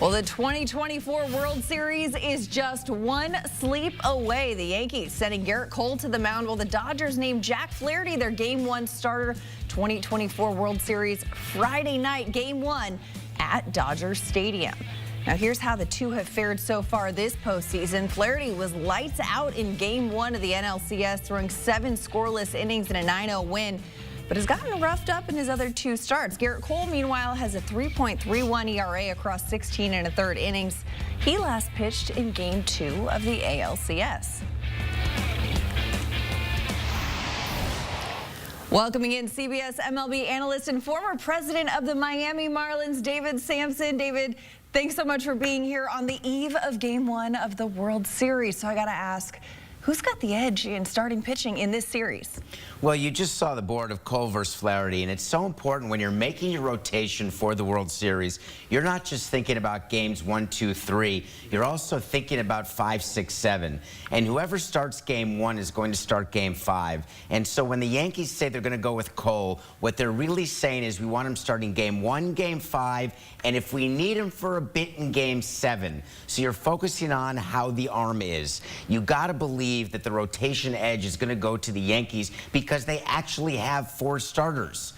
Well, the 2024 World Series is just one sweep away. The Yankees sending Garrett Cole to the mound, while the Dodgers named Jack Flaherty their Game 1 starter. 2024 World Series Friday night, Game 1 at Dodger Stadium. Now, here's how the two have fared so far this postseason. Flaherty was lights out in Game 1 of the NLCS, throwing 7 scoreless innings in a 9-0 win, but has gotten roughed up in his other 2 starts. Garrett Cole, meanwhile, has a 3.31 ERA across 16 1/3 innings. He last pitched in Game 2 of the ALCS. Welcoming in CBS MLB analyst and former president of the Miami Marlins, David Samson. David, thanks so much for being here on the eve of Game 1 of the World Series. So I got to ask, who's got the edge in starting pitching in this series? Well, you just saw the board of Cole versus Flaherty, and it's so important when you're making your rotation for the World Series. You're not just thinking about games 1, 2, 3. You're also thinking about 5, 6, 7. And whoever starts Game 1 is going to start Game 5. And so when the Yankees say they're going to go with Cole, what they're really saying is we want him starting Game 1, Game 5, and if we need him for a bit in Game 7. So you're focusing on how the arm is. You got to believe that the rotation edge is going to go to the Yankees because they actually have 4 starters.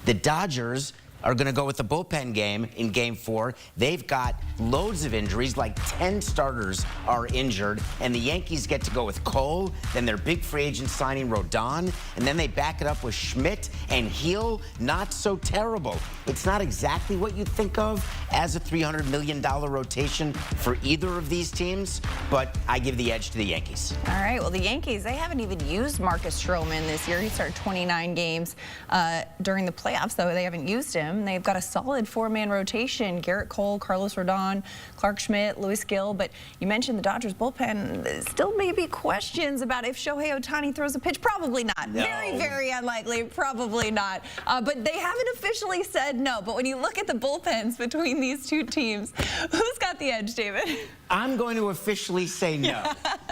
The Dodgers are going to go with the bullpen game in Game 4. They've got loads of injuries, like 10 starters are injured, and the Yankees get to go with Cole, then their big free agent signing Rodon, and then they back it up with Schmidt and Heel. Not so terrible. It's not exactly what you think of as a $300 million rotation for either of these teams, but I give the edge to the Yankees. All right, well, the Yankees, they haven't even used Marcus Stroman this year. He started 29 games during the playoffs, though they haven't used him. They've got a solid 4-man rotation: Garrett Cole, Carlos Rodon, Clark Schmidt, Luis Gil. But you mentioned the Dodgers bullpen. Still may be questions about if Shohei Ohtani throws a pitch. Probably not. No. Very, very unlikely. Probably not. But they haven't officially said no. But when you look at the bullpens between these two teams, who's got the edge, David? I'm going to officially say no.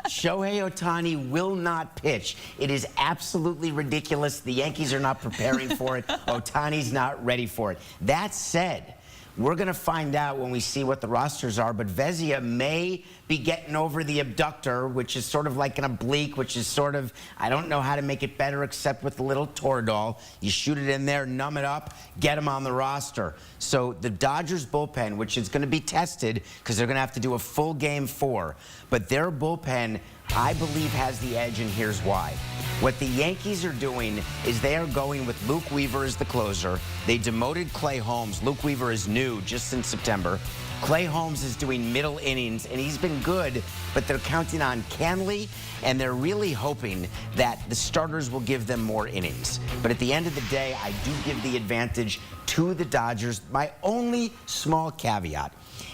Shohei Ohtani will not pitch. It is absolutely ridiculous. The Yankees are not preparing for it. Ohtani's not ready for it. That said, we're going to find out when we see what the rosters are, but Vezina may be getting over the abductor, which is sort of like an oblique, which is sort of, I don't know how to make it better except with a little Toradol. You shoot it in there, numb it up, get him on the roster. So the Dodgers bullpen, which is going to be tested because they're going to have to do a full Game 4, but their bullpen, I believe, has the edge, and here's why. What the Yankees are doing is they are going with Luke Weaver as the closer. They demoted Clay Holmes. Luke Weaver is new just in September. Clay Holmes is doing middle innings, and he's been good, but they're counting on Canley, and they're really hoping that the starters will give them more innings. But at the end of the day, I do give the advantage to the Dodgers. My only small caveat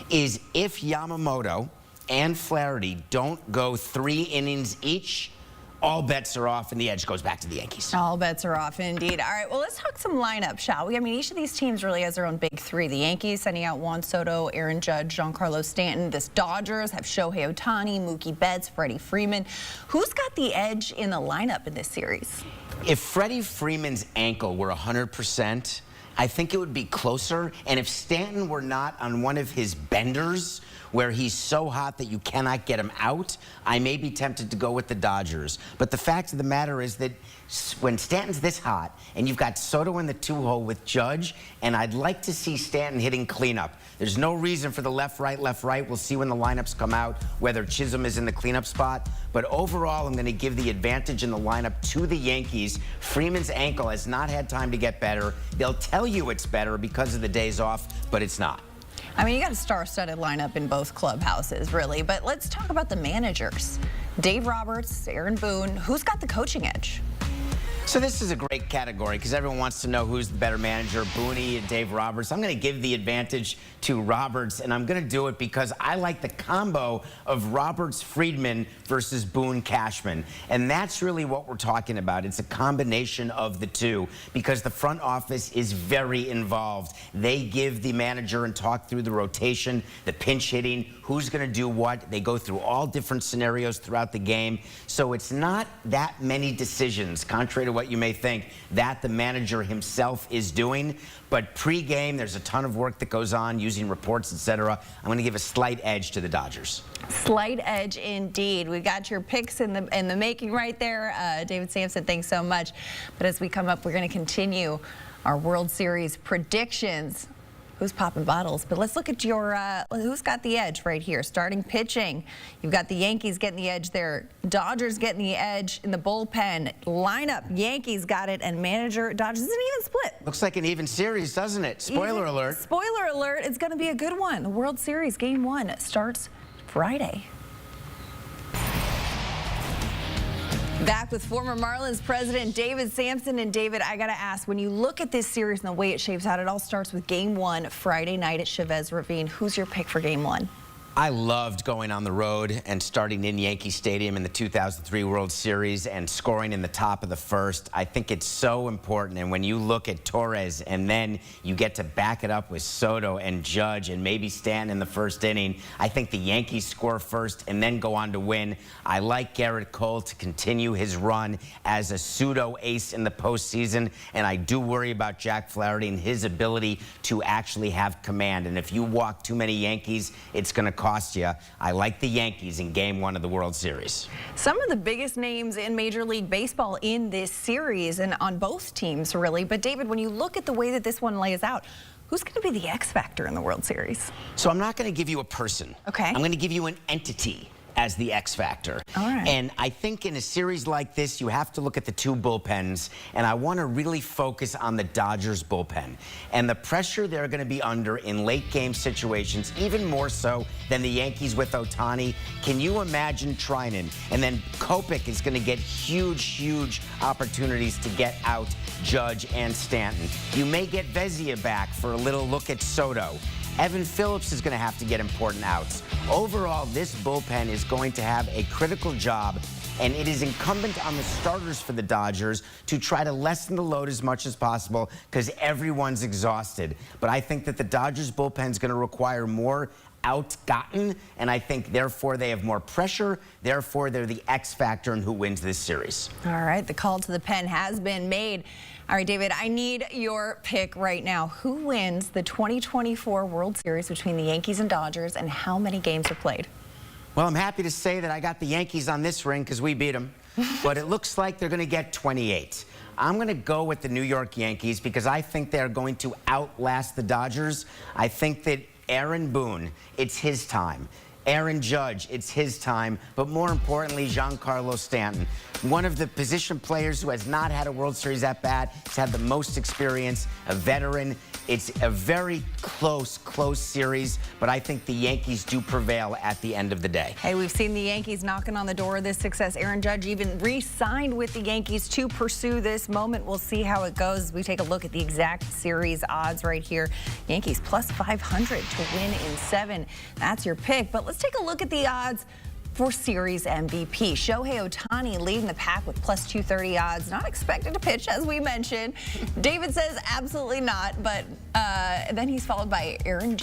is if Yamamoto and Flaherty don't go 3 innings each, all bets are off, and the edge goes back to the Yankees. All bets are off, indeed. All right, well, let's talk some lineup, shall we? I mean, each of these teams really has their own big 3. The Yankees sending out Juan Soto, Aaron Judge, Giancarlo Stanton. The Dodgers have Shohei Ohtani, Mookie Betts, Freddie Freeman. Who's got the edge in the lineup in this series? If Freddie Freeman's ankle were 100%, I think it would be closer. And if Stanton were not on one of his benders, where he's so hot that you cannot get him out, I may be tempted to go with the Dodgers. But the fact of the matter is that when Stanton's this hot, and you've got Soto in the 2-hole with Judge, and I'd like to see Stanton hitting cleanup. There's no reason for the left-right, left-right. We'll see when the lineups come out whether Chisholm is in the cleanup spot. But overall, I'm going to give the advantage in the lineup to the Yankees. Freeman's ankle has not had time to get better. They'll tell you it's better because of the days off, but it's not. I mean, you got a star-studded lineup in both clubhouses, really. But let's talk about the managers. Dave Roberts, Aaron Boone. Who's got the coaching edge? So this is a great category because everyone wants to know who's the better manager, Booney and Dave Roberts. I'm going to give the advantage to Roberts, and I'm going to do it because I like the combo of Roberts-Friedman versus Boone-Cashman. And that's really what we're talking about. It's a combination of the two because the front office is very involved. They give the manager and talk through the rotation, the pinch hitting, who's going to do what. They go through all different scenarios throughout the game. So it's not that many decisions, contrary to to what you may think, that the manager himself is doing. But pre-game, there's a ton of work that goes on using reports, etc. I'm going to give a slight edge to the Dodgers. Slight edge indeed. We got your picks in the making right there. David Samson, thanks so much. But as we come up, we're going to continue our World Series predictions. Who's popping bottles? But let's look at your who's got the edge right here. Starting pitching, you've got the Yankees getting the edge there. Dodgers getting the edge in the bullpen. Lineup, Yankees got it, and manager, Dodgers. It's an even split. Looks like an even series, doesn't it? Spoiler alert. Spoiler alert, it's going to be a good one. The World Series Game 1 starts Friday. Back with former Marlins president David Samson. And David, I got to ask, when you look at this series and the way it shapes out, it all starts with Game 1 Friday night at Chavez Ravine. Who's your pick for Game 1? I loved going on the road and starting in Yankee Stadium in the 2003 World Series and scoring in the top of the first. I think it's so important. And when you look at Torres and then you get to back it up with Soto and Judge and maybe Stanton in the first inning, I think the Yankees score first and then go on to win. I like Garrett Cole to continue his run as a pseudo ace in the postseason. And I do worry about Jack Flaherty and his ability to actually have command. And if you walk too many Yankees, it's going to cost you. I like the Yankees in Game 1 of the World Series. Some of the biggest names in Major League Baseball in this series and on both teams, really. But David, when you look at the way that this one lays out, who's going to be the X factor in the World Series? So I'm not going to give you a person. Okay. I'm going to give you an entity as the X factor. All right. And I think in a series like this, you have to look at the two bullpens, and I want to really focus on the Dodgers bullpen and the pressure they're going to be under in late game situations, even more so than the Yankees with Ohtani. Can you imagine Trinan? And then Kopech is going to get huge opportunities to get out Judge and Stanton. You may get Vezina back for a little look at Soto. Evan Phillips is going to have to get important outs. Overall, this bullpen is going to have a critical job, and it is incumbent on the starters for the Dodgers to try to lessen the load as much as possible because everyone's exhausted. But I think that the Dodgers bullpen is going to require more outgotten, and I think therefore they have more pressure. Therefore, they're the X factor in who wins this series. All right, the call to the pen has been made. All right, David, I need your pick right now. Who wins the 2024 World Series between the Yankees and Dodgers, and how many games are played? Well, I'm happy to say that I got the Yankees on this ring because we beat them, but it looks like they're going to get 28. I'm going to go with the New York Yankees because I think they're going to outlast the Dodgers. I think that Aaron Boone, it's his time. Aaron Judge, it's his time. But more importantly, Giancarlo Stanton, one of the position players who has not had a World Series at bat, has had the most experience, a veteran. It's a very close series, but I think the Yankees do prevail at the end of the day. Hey, we've seen the Yankees knocking on the door of this success. Aaron Judge even re-signed with the Yankees to pursue this moment. We'll see how it goes. We take a look at the exact series odds right here. Yankees plus 500 to win in 7. That's your pick. But let's take a look at the odds for series MVP. Shohei Ohtani leading the pack with plus 230 odds. Not expected to pitch, as we mentioned. David says absolutely not, but then he's followed by Aaron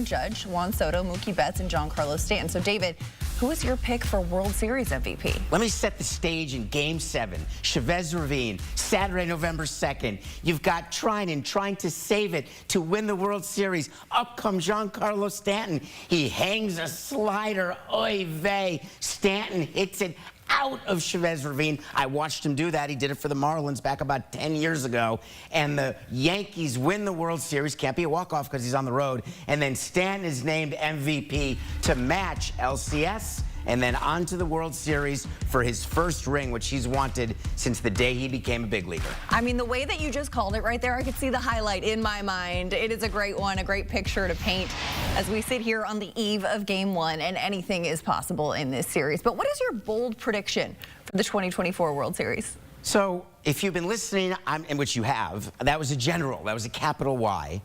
Judge, Juan Soto, Mookie Betts, and Giancarlo Stanton. So, David, who is your pick for World Series MVP? Let me set the stage in Game 7, Chavez Ravine, Saturday, November 2nd. You've got Trinan trying to save it to win the World Series. Up comes Giancarlo Stanton. He hangs a slider. Oy vey. Stanton hits it out of Chavez Ravine. I watched him do that. He did it for the Marlins back about 10 years ago. And the Yankees win the World Series. Can't be a walk-off because he's on the road. And then Stanton is named MVP to match LCS and then on to the World Series for his first ring, which he's wanted since the day he became a big leaguer. I mean, the way that you just called it right there, I could see the highlight in my mind. It is a great one, a great picture to paint as we sit here on the eve of Game 1, and anything is possible in this series. But what is your bold prediction for the 2024 World Series? So if you've been listening, and which you have, that was a general, that was a capital Y.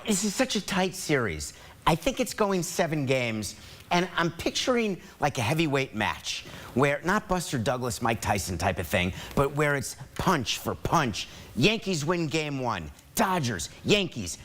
This is such a tight series. I think it's going 7 games. And I'm picturing like a heavyweight match where, not Buster Douglas, Mike Tyson type of thing, but where it's punch for punch. Yankees win Game 1. Dodgers, Yankees,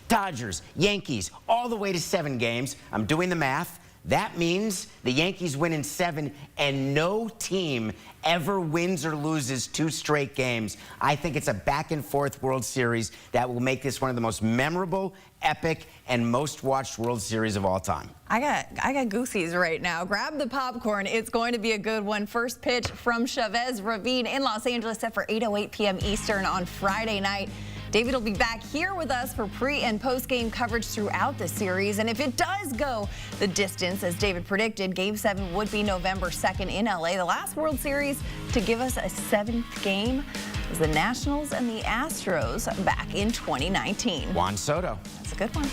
all the way to 7 games. I'm doing the math. That means the Yankees win in 7, and no team ever wins or loses 2 straight games. I think it's a back-and-forth World Series that will make this one of the most memorable, epic, and most-watched World Series of all time. I got goosies right now. Grab the popcorn. It's going to be a good one. First pitch from Chavez Ravine in Los Angeles set for 8:08 p.m. Eastern on Friday night. David will be back here with us for pre- and post-game coverage throughout the series. And if it does go the distance, as David predicted, Game 7 would be November 2nd in LA. The last World Series to give us a 7th game was the Nationals and the Astros back in 2019. Juan Soto. That's a good one.